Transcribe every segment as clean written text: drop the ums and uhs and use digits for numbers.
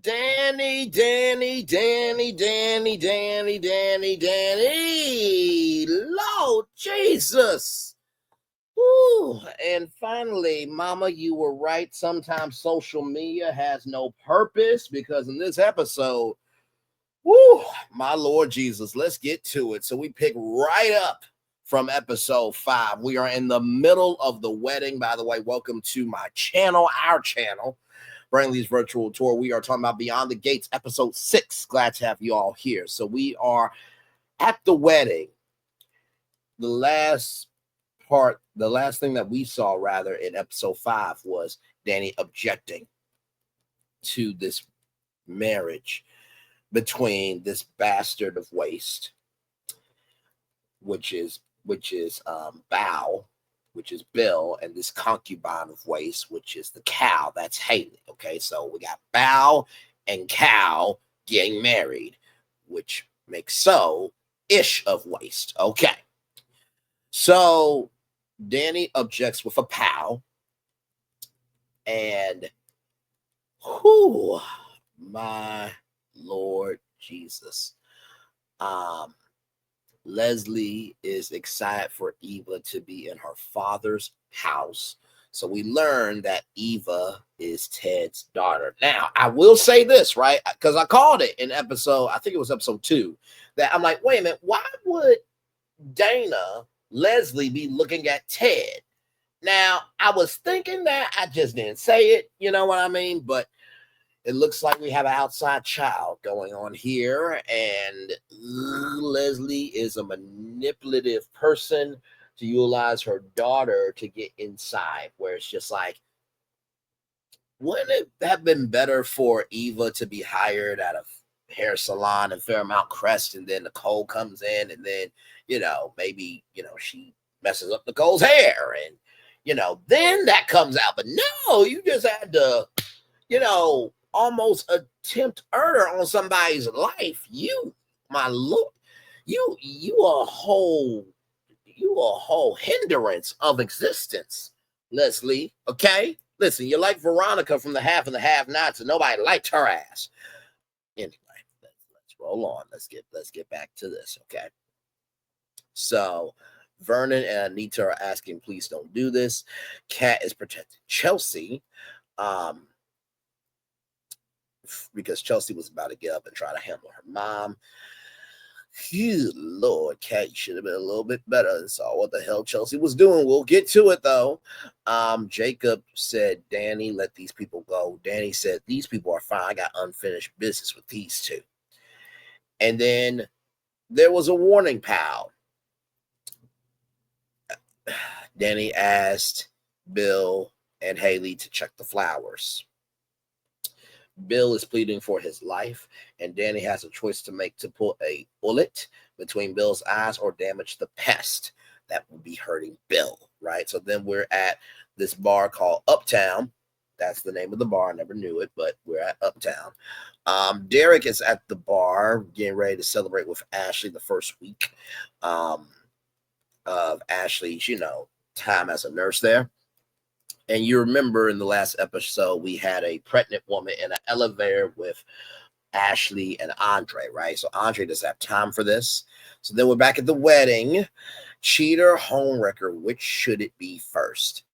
Danny. Lord Jesus. Woo. And finally, Mama, you were right. Sometimes social media has no purpose because in this episode, woo, my Lord Jesus, let's get to it. So we pick right up from episode 5. We are in the middle of the wedding. By the way, welcome to my channel, our channel, Brantley's Virtual Tour. We are talking about Beyond the Gates, episode 6. Glad to have you all here. So we are at the wedding. The last thing that we saw rather in episode 5 was Dani objecting to this marriage between this bastard of waste, which is Bow, which is Bill, and this concubine of waste, which is the cow, that's Haley. Okay, so we got Bow and cow getting married, which makes sow-ish of waste. Okay, so Dani objects with a pow, and whoo, my Lord Jesus. Leslie is excited for Eva to be in her father's house. So we learn that Eva is Ted's daughter. Now, I will say this, right? Because I called it in episode, I think it was episode 2, that I'm like, wait a minute, why would Leslie be looking at Ted? Now, I was thinking that, I just didn't say it, you know what I mean? But it looks like we have an outside child going on here, and Leslie is a manipulative person to utilize her daughter to get inside, where it's just like, wouldn't it have been better for Eva to be hired at a hair salon in Fairmount Crest, and then Nicole comes in, and then, maybe, she messes up Nicole's hair, and, then that comes out. But no, you just had to, almost attempt murder on somebody's life. You, my Lord, you a whole hindrance of existence, Leslie. Okay, listen, you're like Veronica from The Half and the Have-Nots, and nobody liked her ass. Anyway, let's roll on. Let's get back to this. Okay, so Vernon and Anita are asking, please don't do this. Kat is protecting Chelsea. Because Chelsea was about to get up and try to handle her mom. Phew, Lord, Kat, you should have been a little bit better and saw what the hell Chelsea was doing. We'll get to it, though. Jacob said, Dani, let these people go. Dani said, these people are fine. I got unfinished business with these two. And then there was a warning, pal. Dani asked Bill and Haley to check the flowers. Bill is pleading for his life, and Dani has a choice to make to put a bullet between Bill's eyes or damage the pest that will be hurting Bill, right? So then we're at this bar called Uptown. That's the name of the bar. I never knew it, but we're at Uptown. Derek is at the bar getting ready to celebrate with Ashley the first week of Ashley's, time as a nurse there. And you remember in the last episode, we had a pregnant woman in an elevator with Ashley and Andre, right? So Andre doesn't have time for this. So then we're back at the wedding. Cheater, homewrecker, which should it be first?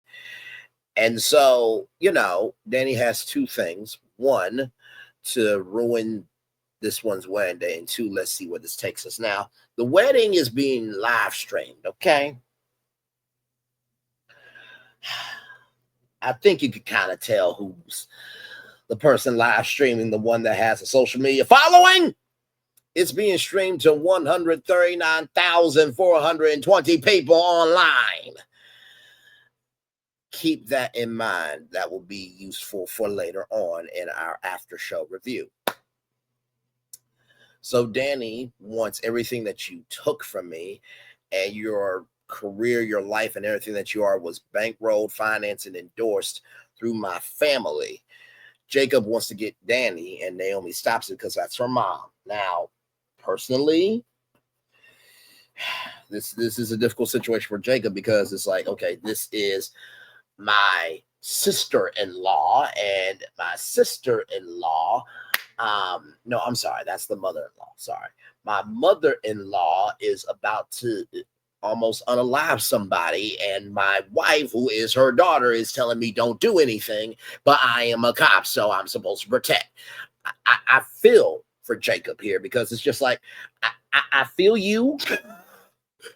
And so, Dani has two things. One, to ruin this one's wedding day. And two, let's see where this takes us. Now, the wedding is being live streamed, okay? I think you could kind of tell who's the person live streaming, the one that has a social media following. It's being streamed to 139,420 people online. Keep that in mind. That will be useful for later on in our after show review. So Dani wants everything that you took from me, and your career, your life, and everything that you are was bankrolled, financed, and endorsed through my family. Jacob wants to get Dani, and Naomi stops it because that's her mom. Now, personally, this is a difficult situation for Jacob because it's like, okay, this is my sister-in-law, and my sister-in-law, no, I'm sorry, that's the mother-in-law. Sorry. My mother-in-law is about to almost unalive somebody, and my wife, who is her daughter, is telling me don't do anything, but I am a cop, so I'm supposed to protect. I feel for Jacob here, because it's just like, I feel you,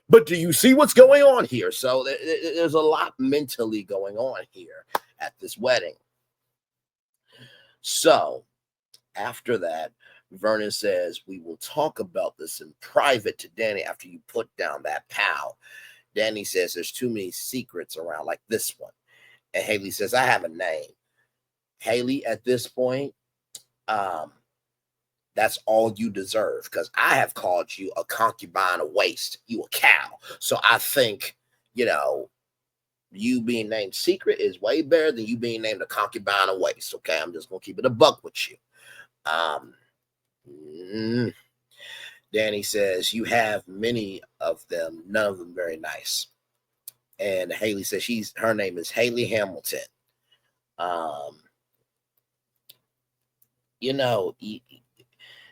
but do you see what's going on here? So there's a lot mentally going on here at this wedding. So after that, Vernon says, we will talk about this in private to Dani after you put down that pal. Dani says there's too many secrets around, like this one. And Haley says, I have a name. Haley, at this point, that's all you deserve, because I have called you a concubine of waste. You a cow. So I think, you being named Secret is way better than you being named a concubine of waste. Okay, I'm just going to keep it a buck with you. Dani says, you have many of them, none of them very nice. And Haley says her name is Haley Hamilton.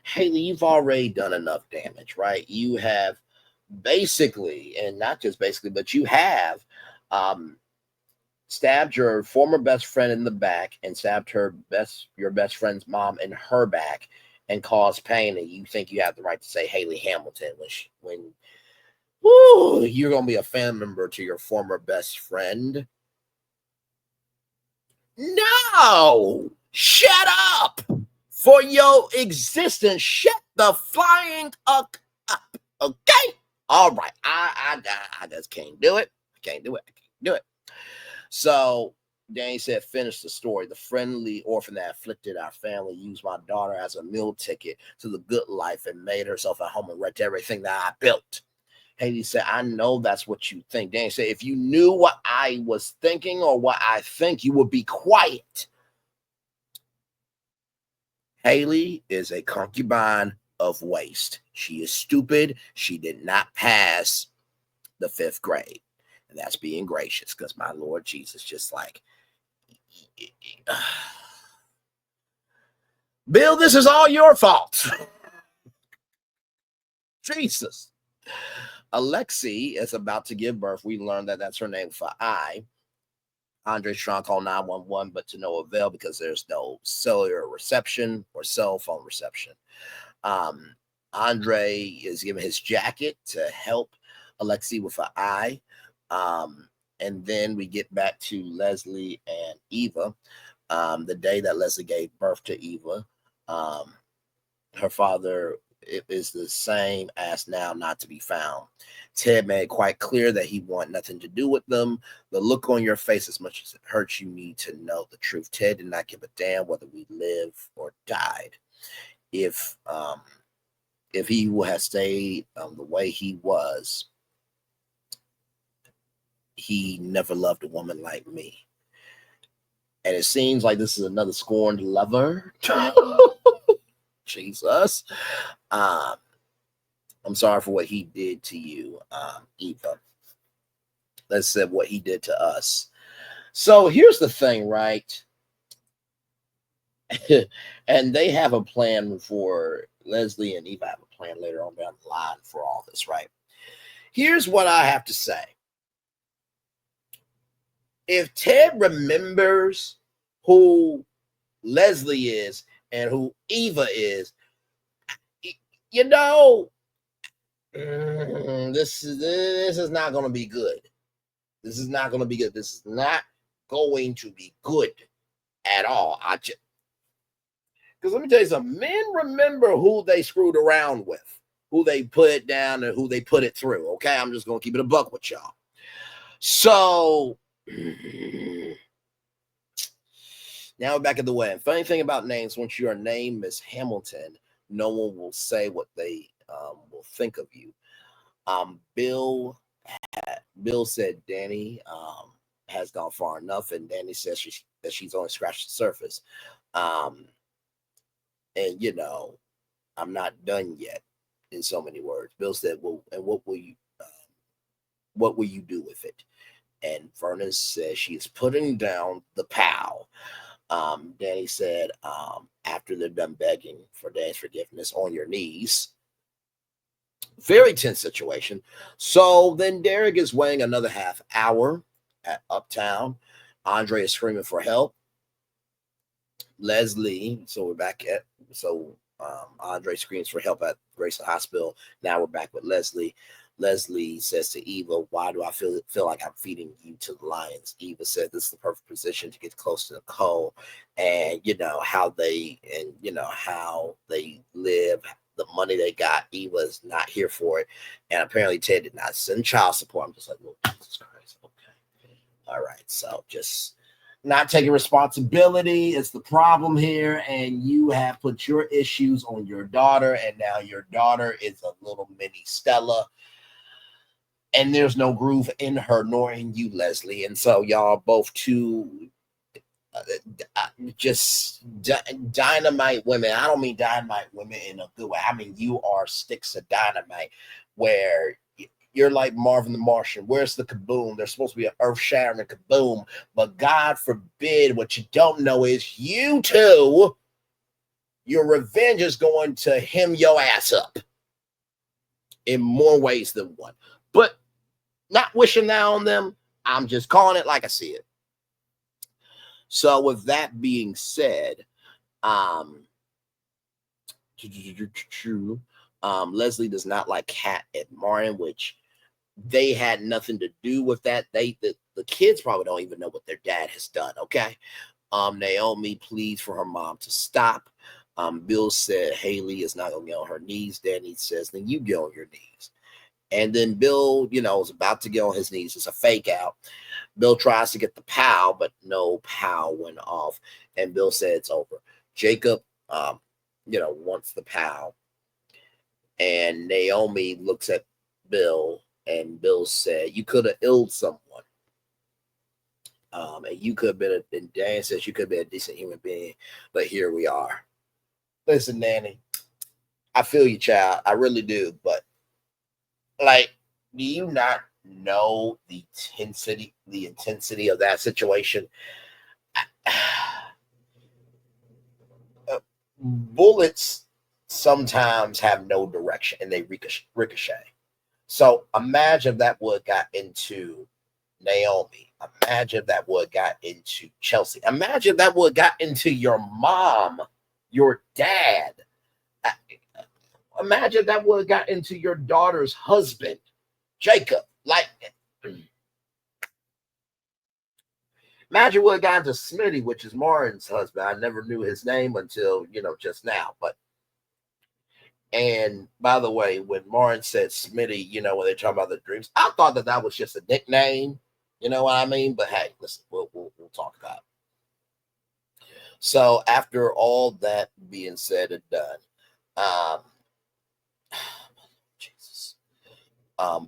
Haley, you've already done enough damage, right? You have basically, and not just basically, but you have stabbed your former best friend in the back and stabbed your best friend's mom in her back and caused pain, and you think you have the right to say Haley Hamilton when you're going to be a family member to your former best friend? No! Shut up! For your existence, shut the flying up, okay? All right, I just can't do it. I can't do it. So Dani said, finish the story. The friendly orphan that afflicted our family used my daughter as a meal ticket to the good life and made herself at home and wrecked everything that I built. Haley said, I know that's what you think. Dani said, if you knew what I was thinking or what I think, you would be quiet. Haley is a concubine of waste. She is stupid. She did not pass the 5th grade. And that's being gracious, because my Lord Jesus, just like, Bill, this is all your fault. Jesus. Alexi is about to give birth. We learned that that's her name for I. Andre's trying to call 911, but to no avail, because there's no cellular reception or cell phone reception. Andre is giving his jacket to help Alexi with an eye. And then we get back to Leslie and Eva. The day that Leslie gave birth to Eva, her father is the same as now, not to be found. Ted made quite clear that he wanted nothing to do with them. The look on your face, as much as it hurts, you need to know the truth. Ted did not give a damn whether we live or died. If he would have stayed the way he was, he never loved a woman like me. And it seems like this is another scorned lover. Jesus. I'm sorry for what he did to you, Eva. Let's say what he did to us. So here's the thing, right? And they have a plan for Leslie and Eva have a plan later on down the line for all this, right? Here's what I have to say. If Ted remembers who Leslie is and who Eva is, this is not going to be good. This is not going to be good. This is not going to be good at all. Because let me tell you something. Men remember who they screwed around with, who they put it down, and who they put it through. Okay, I'm just going to keep it a buck with y'all. So now we're back at the wedding. Funny thing about names, once your name is Hamilton, no one will say what they will think of you. Bill said Dani has gone far enough, and Dani says she's only scratched the surface. And I'm not done yet. In so many words, Bill said, "Well, and what will you do with it?" And Vernon says she's putting down the POW. Dani said, after they're done begging for Dani's forgiveness on your knees. Very tense situation. So then Derek is waiting another half hour at Uptown. Andre is screaming for help. Leslie, so we're back at, Andre screams for help at Grayson Hospital. Now we're back with Leslie. Leslie says to Eva, why do I feel like I'm feeding you to the lions? Eva said this is the perfect position to get close to Nicole and how they live, the money they got. Eva's not here for it. And apparently Ted did not send child support. I'm just like, oh, Jesus Christ. Okay. All right. So just not taking responsibility is the problem here, and you have put your issues on your daughter, and now your daughter is a little mini Stella, and there's no groove in her nor in you, Leslie. And so y'all both too just dynamite women. I don't mean dynamite women in a good way. I mean you are sticks of dynamite, where you're like Marvin the Martian. Where's the kaboom? There's supposed to be an earth-shattering kaboom, but God forbid, what you don't know is you two, your revenge is going to hem your ass up in more ways than one. But not wishing that on them. I'm just calling it like I see it. So with that being said, Leslie does not like Kat and Martin, which they had nothing to do with that. The kids probably don't even know what their dad has done. Okay. Naomi pleads for her mom to stop. Bill said Haley is not gonna get on her knees. Dani says, then you get on your knees. And then Bill, is about to get on his knees. It's a fake out. Bill tries to get the POW, but no POW went off. And Bill said it's over. Jacob, wants the POW. And Naomi looks at Bill, and Bill said, you could have illed someone. And you could have been, and Dan says you could be a decent human being, but here we are. Listen, Dani, I feel you, child. I really do. But do you not know the intensity of that situation? Bullets sometimes have no direction and they ricochet. So imagine if that would got into Naomi. Imagine if that would got into Chelsea. Imagine if that would got into your mom, your dad. Imagine if that would got into your daughter's husband, Jacob. Imagine what got into Smitty, which is Martin's husband. I never knew his name until, just now. And by the way, when Martin said Smitty, when they're talking about the dreams, I thought that was just a nickname. You know what I mean? But hey, listen, we'll talk about it. So after all that being said and done, Jesus.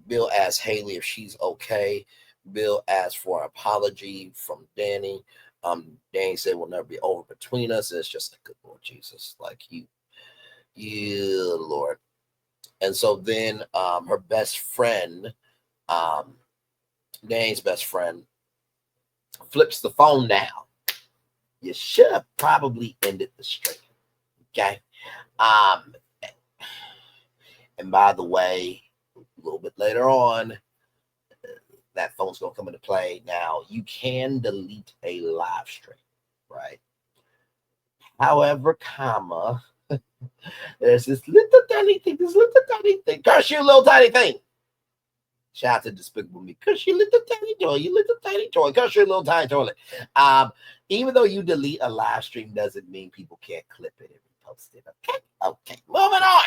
Bill asked Haley if she's okay. Bill asked for an apology from Dani. Dani said we'll never be over between us. And it's just like, good Lord Jesus, like you, Lord. And so then her best friend, Dani's best friend, flips the phone down. You should have probably ended the stream. Okay. And by the way, a little bit later on, that phone's going to come into play. Now, you can delete a live stream, right? However, there's this little tiny thing, Curse you, little tiny thing. Shout out to Despicable Me. Curse you, little tiny toy. Curse you, little tiny toilet. Even though you delete a live stream doesn't mean people can't clip it and repost it. Okay. Moving on.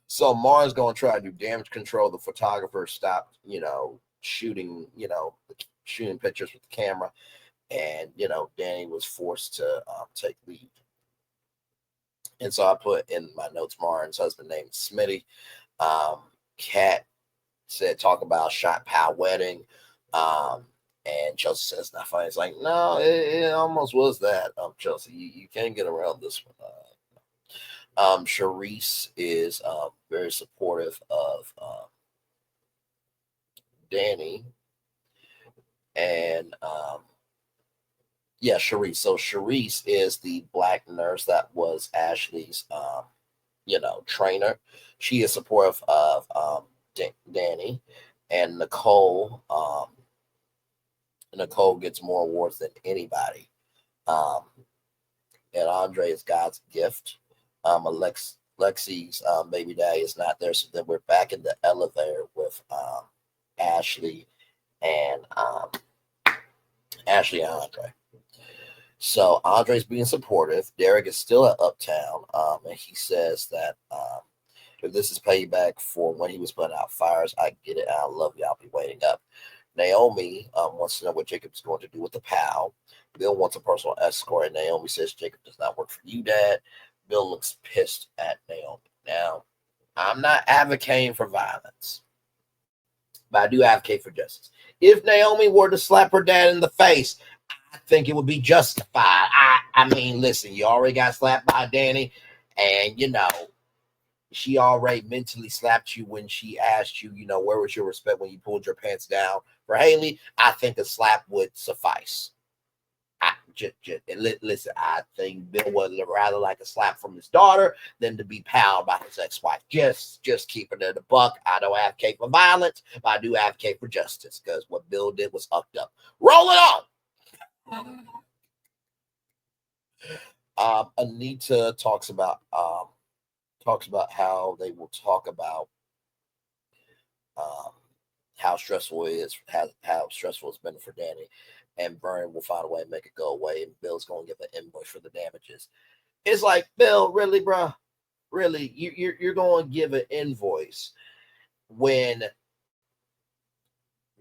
So Mars going to try to do damage control. The photographer stopped, shooting pictures with the camera. And, Dani was forced to take leave. And so I put in my notes, Martin's husband named Smitty. Kat said, talk about shot pow wedding. And Chelsea says, not funny. It's like, no, it almost was that. Chelsea, you can't get around this one. Sharice is very supportive of Dani, and yeah, Sharice. So Sharice is the black nurse that was Ashley's trainer. She is supportive of Dani, and Nicole gets more awards than anybody. Um, and Andre is God's gift. Lexi's baby daddy is not there, so then we're back in the elevator with Ashley and Andre. So Andre's being supportive. Derek is still at Uptown, and he says that if this is payback for when he was putting out fires, I get it. I love you. I'll be waiting up. Naomi wants to know what Jacob's going to do with the pal. Bill wants a personal escort, and Naomi says Jacob does not work for you, Dad. Bill looks pissed at Naomi. Now, I'm not advocating for violence, but I do advocate for justice. If Naomi were to slap her dad in the face, I think it would be justified. I mean, listen, you already got slapped by Dani, and she already mentally slapped you when she asked you, where was your respect when you pulled your pants down for Haley. I think a slap would suffice. Listen, I think Bill would rather like a slap from his daughter than to be palled by his ex-wife. Just keeping it a buck. I don't advocate for violence, but I do advocate for justice, because what Bill did was fucked up. Rolling on. Anita talks about how they will talk about how stressful it is, how stressful it's been for Dani, and Vernon will find a way to make it go away, and Bill's going to give an invoice for the damages. It's like, Bill, really, bro? Really? You're going to give an invoice when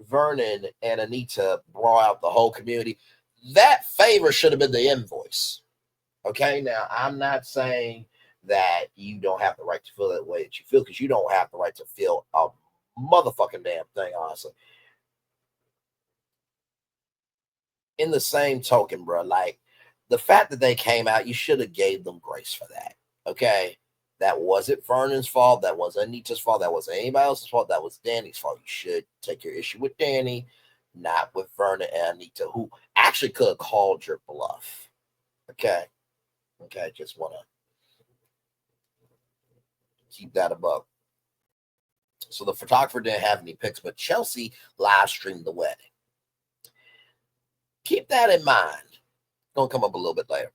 Vernon and Anita brought out the whole community? That favor should have been the invoice. Okay, now I'm not saying that you don't have the right to feel that way that you feel, because you don't have the right to feel a motherfucking damn thing, honestly. In the same token, bro, like, the fact that they came out, you should have gave them grace for that. Okay, that wasn't Vernon's fault. That wasn't Anita's fault. That wasn't anybody else's fault. That was Dani's fault. You should take your issue with Dani, not with Vernon and Anita, who actually could have called your bluff. Okay, just want to keep that above. So the photographer didn't have any pics, but Chelsea live streamed the wedding. Keep that in mind. Gonna come up a little bit later.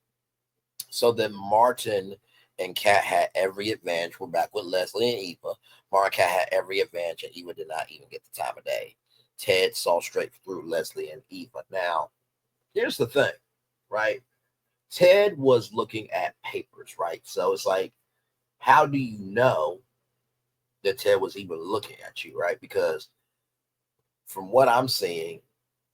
So then Martin and Kat had every advantage. We're back with Leslie and Eva. Martin and Kat had every advantage, and Eva did not even get the time of day. Ted saw straight through Leslie and Eva. Now, here's the thing, right? Ted was looking at papers, right? So it's like, how do you know that Ted was even looking at you, right? Because from what I'm seeing,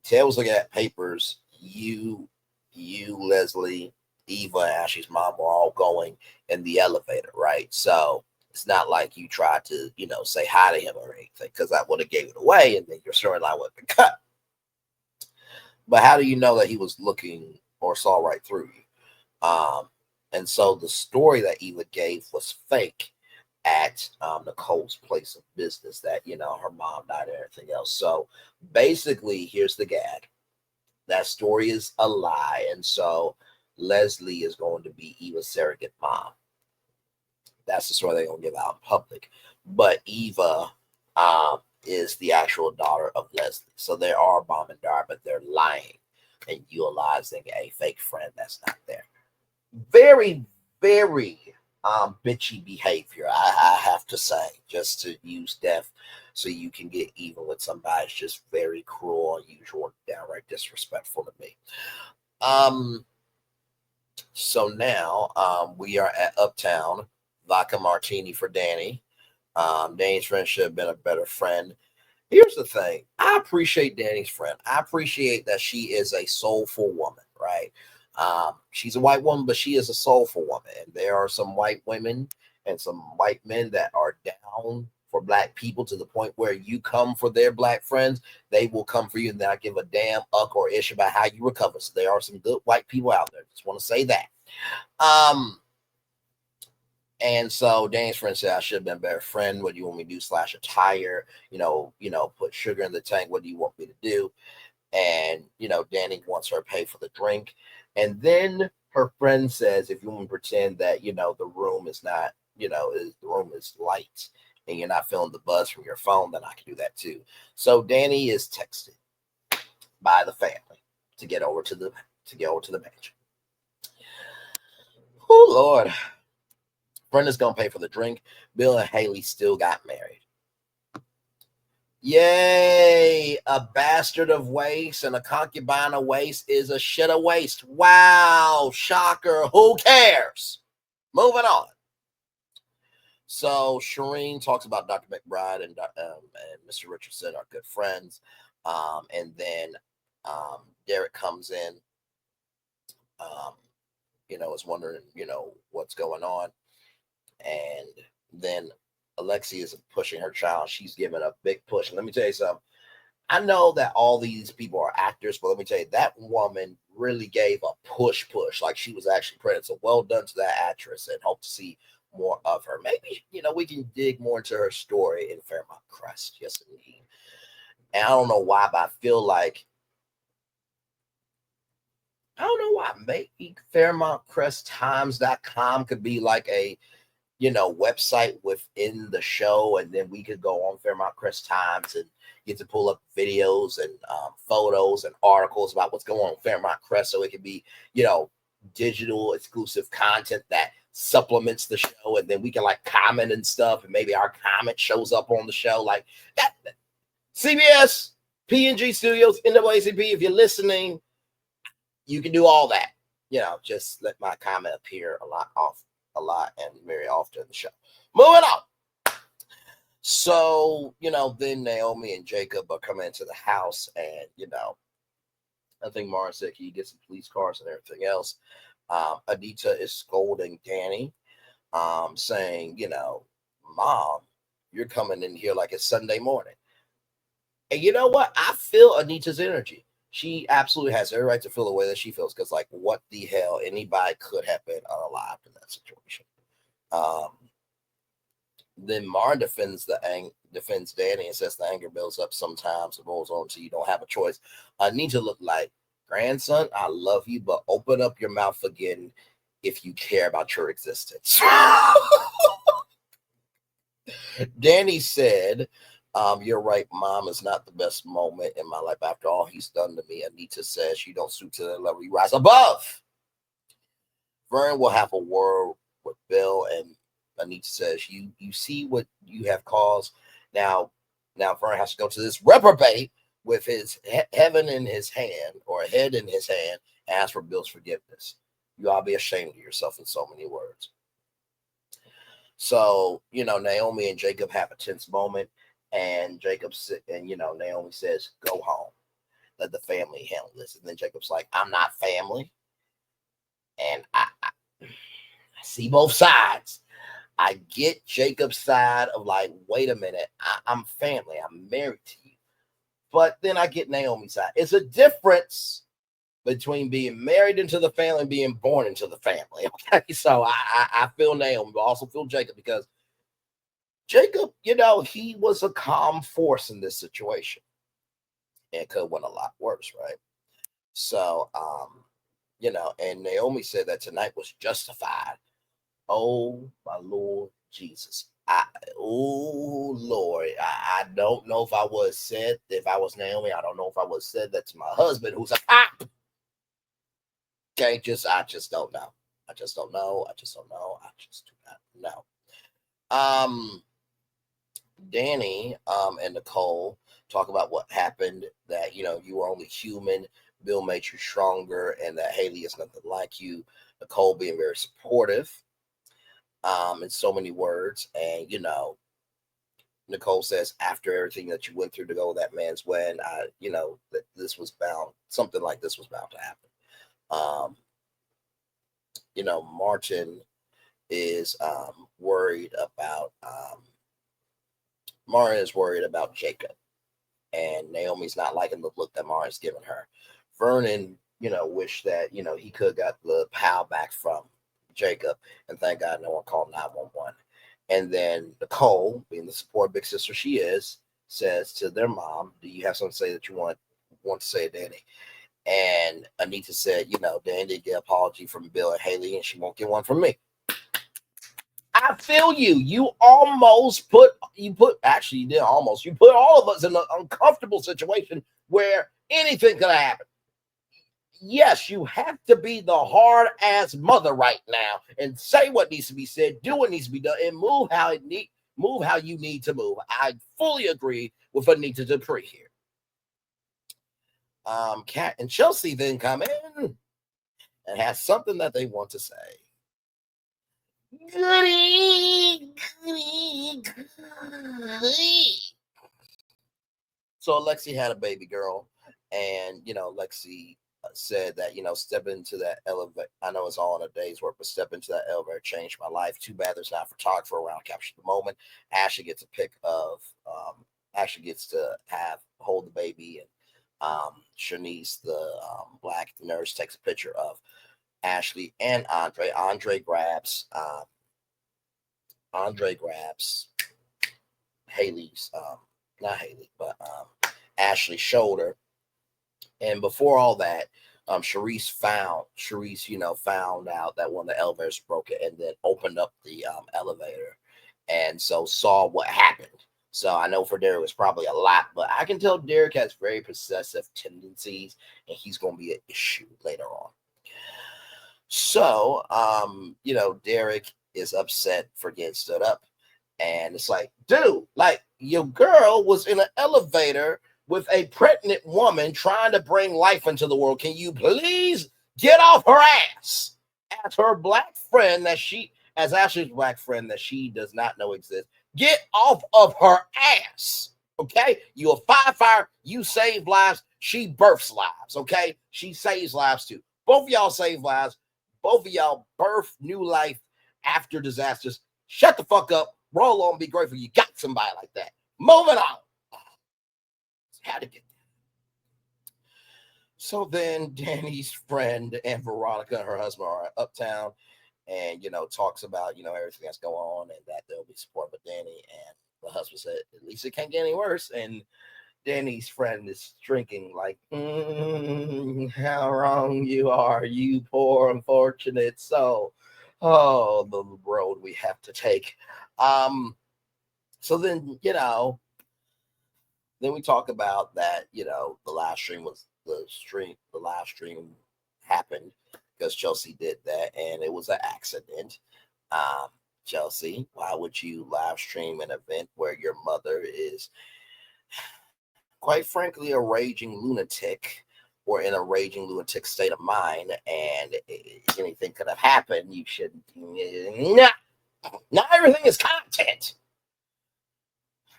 Ted was looking at papers. You, Leslie, Eva, and Ashley's mom were all going in the elevator, right? So it's not like you tried to, say hi to him or anything, because that would have gave it away, and then your storyline would have been cut. But how do you know that he was looking or saw right through you? And so the story that Eva gave was fake at Nicole's place of business, that, her mom died and everything else. So basically, here's the gag. That story is a lie. And so Leslie is going to be Eva's surrogate mom. That's the story they're going to give out in public. But Eva is the actual daughter of Leslie. So they are mom and daughter, but they're lying and utilizing a fake friend that's not there. Very, very bitchy behavior, I have to say, just to use death so you can get even with somebody. It's just very cruel, unusual, and downright disrespectful to me. So now we are at Uptown. Vodka martini for Dani. Dani's friend should have been a better friend. Here's the thing. I appreciate Dani's friend. I appreciate that she is a soulful woman, right? She's a white woman, but she is a soulful woman. And there are some white women and some white men that are down for black people to the point where you come for their black friends, they will come for you and not give a damn uck or ish about how you recover. So there are some good white people out there. Just want to say that. And so Danny's friend said, I should have been a better friend. What do you want me to do? Slash a tire, put sugar in the tank. What do you want me to do? And, Danny wants her to pay for the drink. And then her friend says, if you want to pretend that, the room is not, the room is light and you're not feeling the buzz from your phone, then I can do that too. So Danny is texted by the family to get over to the mansion. Oh Lord. Brenda's gonna pay for the drink. Bill and Haley still got married. Yay! A bastard of waste and a concubine of waste is a shit of waste. Wow! Shocker. Who cares? Moving on. So Shireen talks about Dr. McBride and Mr. Richardson are good friends. And then Derek comes in, is wondering, what's going on. And then Alexi is pushing her child. She's giving a big push. And let me tell you something. I know that all these people are actors, but let me tell you, that woman really gave a push. Like she was actually pregnant. So well done to that actress and hope to see more of her. Maybe, we can dig more into her story in Fairmont Crest. Yes, indeed. And I don't know why, but I feel like, maybe FairmontCrestTimes.com could be like a, website within the show. And then we could go on Fairmont Crest Times and get to pull up videos and photos and articles about what's going on in Fairmont Crest. So it could be, digital exclusive content that supplements the show. And then we can like comment and stuff. And maybe our comment shows up on the show like that. CBS, P&G Studios, NAACP, if you're listening, you can do all that. Just let my comment appear a lot and very often in the show. Moving on. So, then Naomi and Jacob are coming into the house and, I think Mara said, can you get some police cars and everything else? Anita is scolding Dani, saying, Mom, you're coming in here like it's Sunday morning. And you know what? I feel Anita's energy. She absolutely has every right to feel the way that she feels because, like, what the hell? Anybody could have been unalived in that situation. Then Mara defends Dani and says the anger builds up sometimes and rolls on until you don't have a choice. Anita looked like, grandson, I love you, but open up your mouth again if you care about your existence. Dani said, you're right, Mom, is not the best moment in my life after all he's done to me. Anita says you don't stoop to the level, you rise above. Vern will have a word with Bill, and Anita says, you see what you have caused. Now Vern has to go to this reprobate with his heaven in his hand or head in his hand and ask for Bill's forgiveness. You ought to be ashamed of yourself in so many words. So, Naomi and Jacob have a tense moment, and Naomi says, go home. Let the family handle this. And then Jacob's like, I'm not family. And I see both sides. I get Jacob's side of like, wait a minute, I'm family. I'm married to you. But then I get Naomi's side. It's a difference between being married into the family and being born into the family. Okay, so I feel Naomi, but also feel Jacob because Jacob, he was a calm force in this situation. And it could have went a lot worse, right? So, and Naomi said that tonight was justified. Oh, my Lord Jesus. Lord, I don't know if I would have said, if I was Naomi, I don't know if I would have said that to my husband, who's a cop. Okay, I just don't know. I just don't know. I just don't know. I just do not know. Dani and Nicole talk about what happened, that, you were only human. Bill made you stronger, and that Haley is nothing like you. Nicole being very supportive in so many words. And, Nicole says, after everything that you went through to go that man's wedding, that something like this was bound to happen. Martin is worried about Jacob, and Naomi's not liking the look that Mara's giving her. Vernon, wished that he could have got the pal back from Jacob, and thank God no one called 911. And then Nicole, being the support big sister she is, says to their mom, "Do you have something to say that you want to say to Danny?" And Anita said, Danny did get an apology from Bill and Haley, and she won't get one from me. I feel you. You did almost. You put all of us in an uncomfortable situation where anything could happen. Yes, you have to be the hard ass mother right now and say what needs to be said, do what needs to be done, and move how you need to move. I fully agree with Anita Dupree here. Kat and Chelsea then come in and has something that they want to say. Goody. So Alexi had a baby girl, and Alexi said that step into that elevator. I know it's all in a day's work, but step into that elevator changed my life. Too bad there's not a photographer around to capture the moment. Ashley gets a pic of. Ashley gets to hold the baby, and Shanice, the black nurse, takes a picture of Ashley and Andre. Andre grabs Haley's, not Haley, but Ashley's shoulder. And before all that, Sharice found out that one of the elevators broke it, and then opened up the elevator, and so saw what happened. So I know for Derek it was probably a lot, but I can tell Derek has very possessive tendencies, and he's going to be an issue later on. So, Derek is upset for getting stood up. And it's like, dude, like, your girl was in an elevator with a pregnant woman trying to bring life into the world. Can you please get off her ass? As Ashley's black friend that she does not know exists, get off of her ass. Okay? You a firefighter, you save lives, she births lives. Okay? She saves lives too. Both of y'all save lives. Both of y'all birth new life after disasters. Shut the fuck up. Roll on, be grateful you got somebody like that. Moving on. Had to get that. So then Danny's friend and Veronica and her husband are uptown, and talks about everything that's going on, and that there'll be support for Danny. And the husband said, at least it can't get any worse. And Danny's friend is drinking like, how wrong you are, you poor unfortunate soul. Oh, the road we have to take. So then, then we talk about that, the live stream happened because Chelsea did that, and it was an accident. Chelsea, why would you live stream an event where your mother is, quite frankly, a raging lunatic, or in a raging lunatic state of mind, and anything could have happened? You should not everything is content.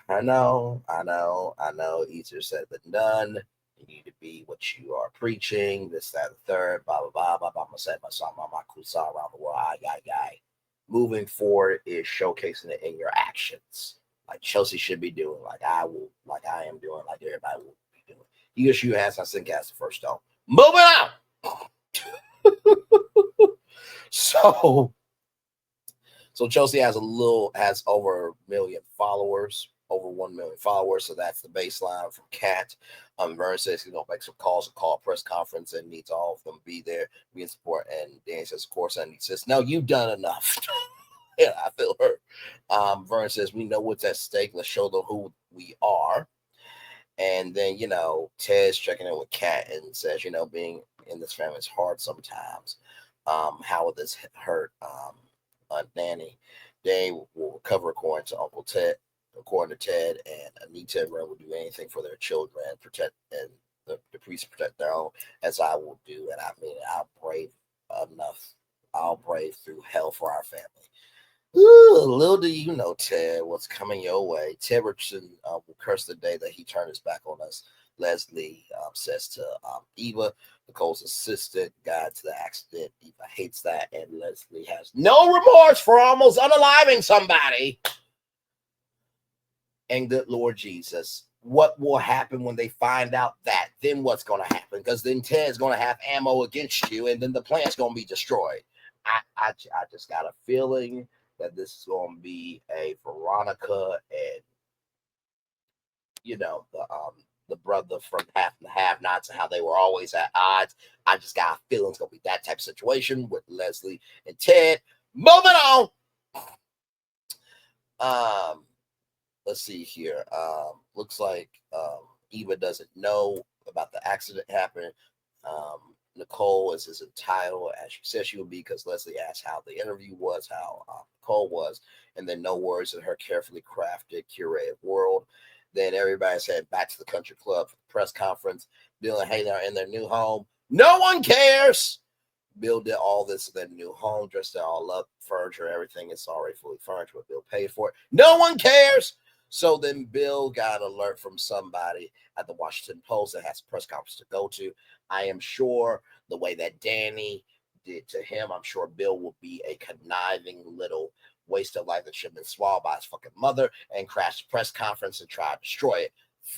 I know. Easier said than done. You need to be what you are preaching. This, that, and the third. Blah blah blah blah. Said my song, my kusa around the world. Guy. Moving forward is showcasing it in your actions, like Chelsea should be doing, like I am doing, like everybody will be doing. You issue has not seen cast the first stone. Moving on. So Chelsea has over 1 million followers, over 1 million followers. So that's the baseline from Kat. Vern says he's gonna make some calls, call a press conference, and needs all of them be there, be in support. And Danny says, of course, and he says, no, you've done enough. Yeah, I feel hurt. Vern says, we know what's at stake. Let's show them who we are. And then, Ted's checking in with Kat and says, being in this family is hard sometimes. How will this hurt Dani? They will recover according to Ted, and Anita and Ren will do anything for their children and protect, and the priests protect their own, as I will do. And I mean, I'll brave through hell for our family. Ooh, little do you know, Ted, what's coming your way. Ted Richardson will curse the day that he turned his back on us. Leslie says to Eva, Nicole's assistant, guide to the accident. Eva hates that, and Leslie has no remorse for almost unaliving somebody. And good Lord Jesus, what will happen when they find out that? Then what's going to happen? Because then Ted's going to have ammo against you, and then the plant's going to be destroyed. I just got a feeling that this is going to be a Veronica and the brother from Half and the Have Nots and how they were always at odds. I just got a feeling it's going to be that type of situation with Leslie and Ted. Moving on. Let's see here. Looks like Eva doesn't know about the accident happening. Nicole is entitled as she said she would be because Leslie asked how the interview was, how Nicole was, and then no words in her carefully crafted, curated world. Then everybody said back to the country club for the press conference. Bill and Haley are in their new home. No one cares. Bill did all this in their new home, dressed it all up, furniture, everything is already fully furnished, but Bill paid for it. No one cares. So then Bill got an alert from somebody at the Washington Post that has a press conference to go to. I am sure the way that Dani did to him, I'm sure Bill will be a conniving little waste of life that should have been swallowed by his fucking mother and crash the press conference and try to destroy it.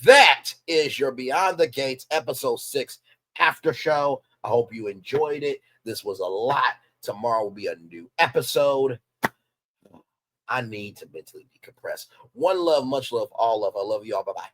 That is your Beyond the Gates episode 6 after show. I hope you enjoyed it. This was a lot. Tomorrow will be a new episode. I need to mentally decompress. One love, much love, all love. I love you all. Bye-bye.